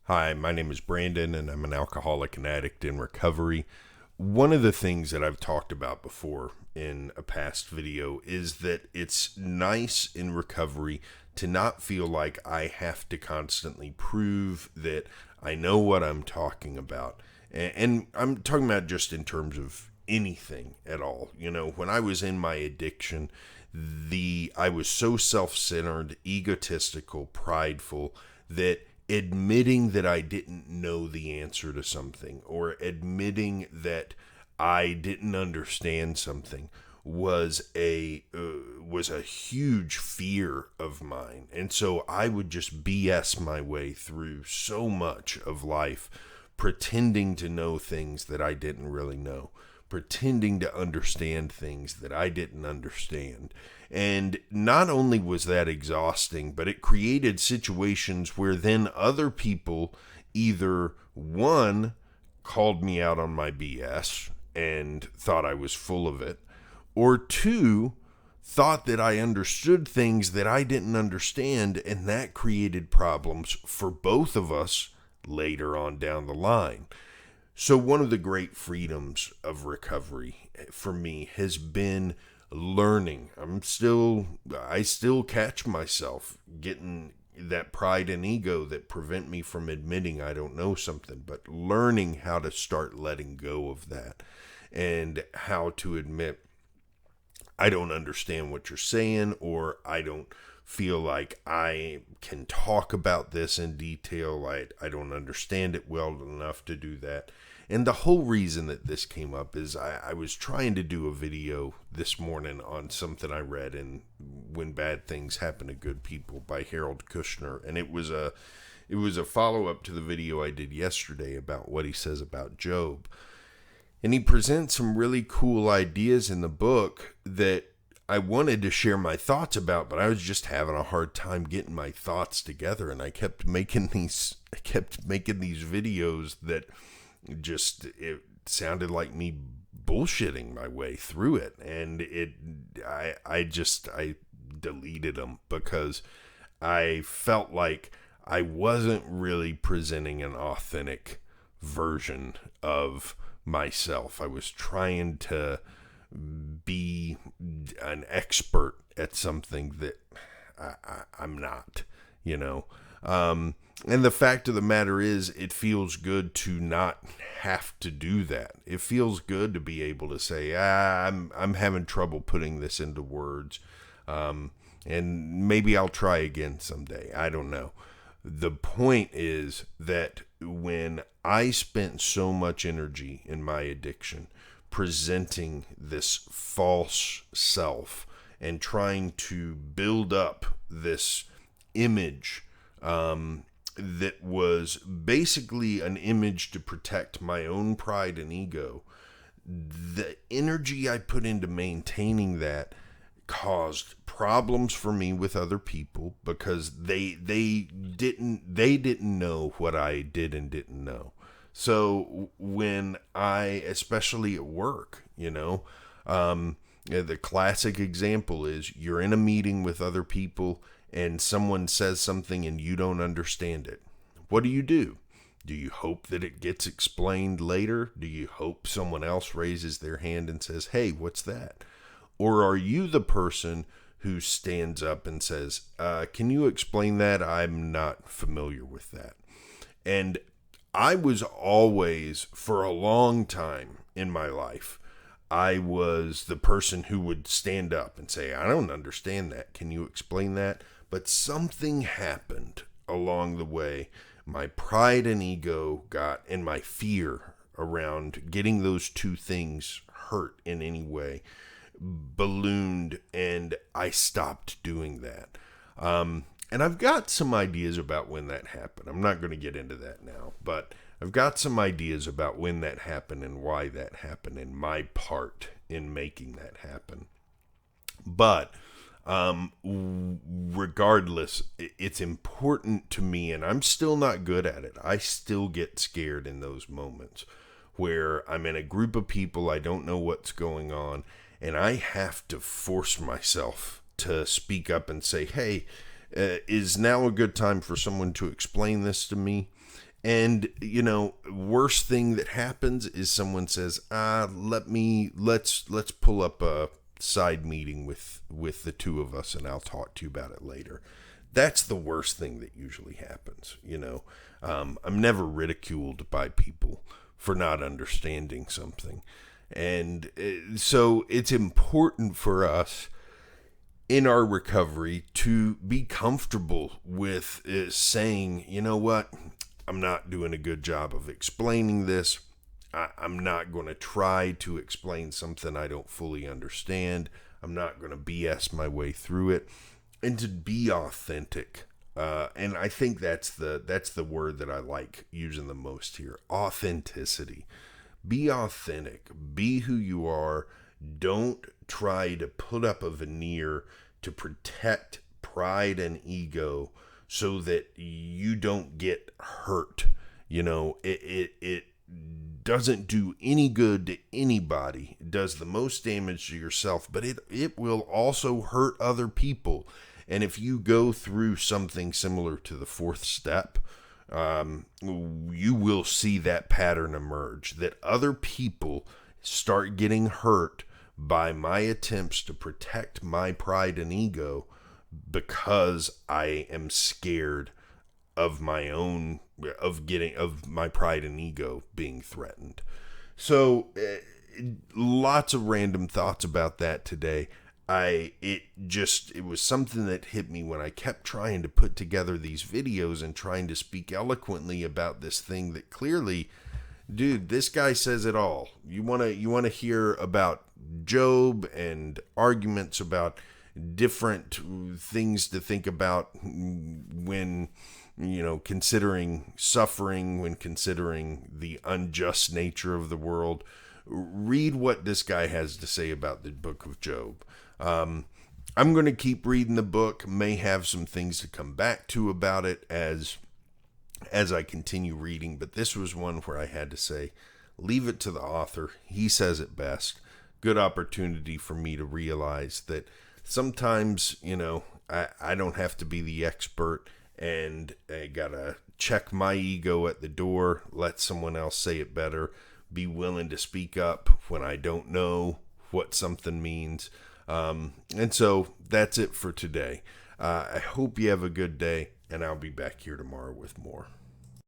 Hi, my name is Brandon, and I'm an alcoholic and addict in recovery. One of the things that I've talked about before in a past video is that it's nice in recovery to not feel like I have to constantly prove that I know what I'm talking about. And I'm talking about just in terms of anything at all. You know, when I was in my addiction, I was so self-centered, egotistical, prideful that admitting that I didn't know the answer to something, or admitting that I didn't understand something, was a huge fear of mine. And so I would just BS my way through so much of life, pretending to know things that I didn't really know, pretending to understand things that I didn't understand. And not only was that exhausting, but it created situations where then other people either, one, called me out on my BS and thought I was full of it, or two, thought that I understood things that I didn't understand, and that created problems for both of us later on down the line. So one of the great freedoms of recovery for me has been learning. I still catch myself getting that pride and ego that prevent me from admitting I don't know something, but learning how to start letting go of that and how to admit I don't understand what you're saying, or I don't feel like I can talk about this in detail. I don't understand it well enough to do that. And the whole reason that this came up is I was trying to do a video this morning on something I read in When Bad Things Happen to Good People by Harold Kushner. And it was a follow-up to the video I did yesterday about what he says about Job. And he presents some really cool ideas in the book that I wanted to share my thoughts about, but I was just having a hard time getting my thoughts together. And I kept making these videos that it sounded like me bullshitting my way through it. And I deleted them because I felt like I wasn't really presenting an authentic version of myself. I was trying to be an expert at something that I'm not, you know. And the fact of the matter is, it feels good to not have to do that. It feels good to be able to say, I'm having trouble putting this into words, and maybe I'll try again someday. I don't know. The point is that when I spent so much energy in my addiction presenting this false self and trying to build up this image that was basically an image to protect my own pride and ego, the energy I put into maintaining that caused problems for me with other people because they didn't know what I did and didn't know. So when especially at work, you know, the classic example is you're in a meeting with other people and someone says something and you don't understand it. What do? Do you hope that it gets explained later? Do you hope someone else raises their hand and says, hey, what's that? Or are you the person who stands up and says, can you explain that? I'm not familiar with that. And I was always, for a long time in my life, I was the person who would stand up and say, I don't understand that. Can you explain that? But something happened along the way. My pride and ego and my fear around getting those two things hurt in any way ballooned, and I stopped doing that. And I've got some ideas about when that happened. I'm not going to get into that now, but I've got some ideas about when that happened and why that happened and my part in making that happen. But regardless, it's important to me, and I'm still not good at it. I still get scared in those moments where I'm in a group of people, I don't know what's going on, and I have to force myself to speak up and say, hey, is now a good time for someone to explain this to me? And, worst thing that happens is someone says, let's pull up a side meeting with the two of us and I'll talk to you about it later. That's the worst thing that usually happens. I'm never ridiculed by people for not understanding something. And so it's important for us in our recovery to be comfortable with saying, you know what, I'm not doing a good job of explaining this. I'm not going to try to explain something I don't fully understand. I'm not going to BS my way through it, and to be authentic. And I think that's the word that I like using the most here. Authenticity. Be authentic. Be who you are. Don't try to put up a veneer to protect pride and ego so that you don't get hurt. It doesn't do any good to anybody. It does the most damage to yourself, but it will also hurt other people. And if you go through something similar to the fourth step, you will see that pattern emerge, that other people start getting hurt by my attempts to protect my pride and ego because I am scared of my pride and ego being threatened. So lots of random thoughts about that today. It was something that hit me when I kept trying to put together these videos and trying to speak eloquently about this thing that clearly, dude, this guy says it all. You want to hear about Job and arguments about different things to think about when, considering suffering, when considering the unjust nature of the world. Read what this guy has to say about the book of Job. I'm going to keep reading the book, may have some things to come back to about it as I continue reading, but this was one where I had to say, leave it to the author. He says it best. Good opportunity for me to realize that sometimes, I don't have to be the expert, and I gotta check my ego at the door, let someone else say it better, be willing to speak up when I don't know what something means. And so that's it for today. I hope you have a good day, and I'll be back here tomorrow with more.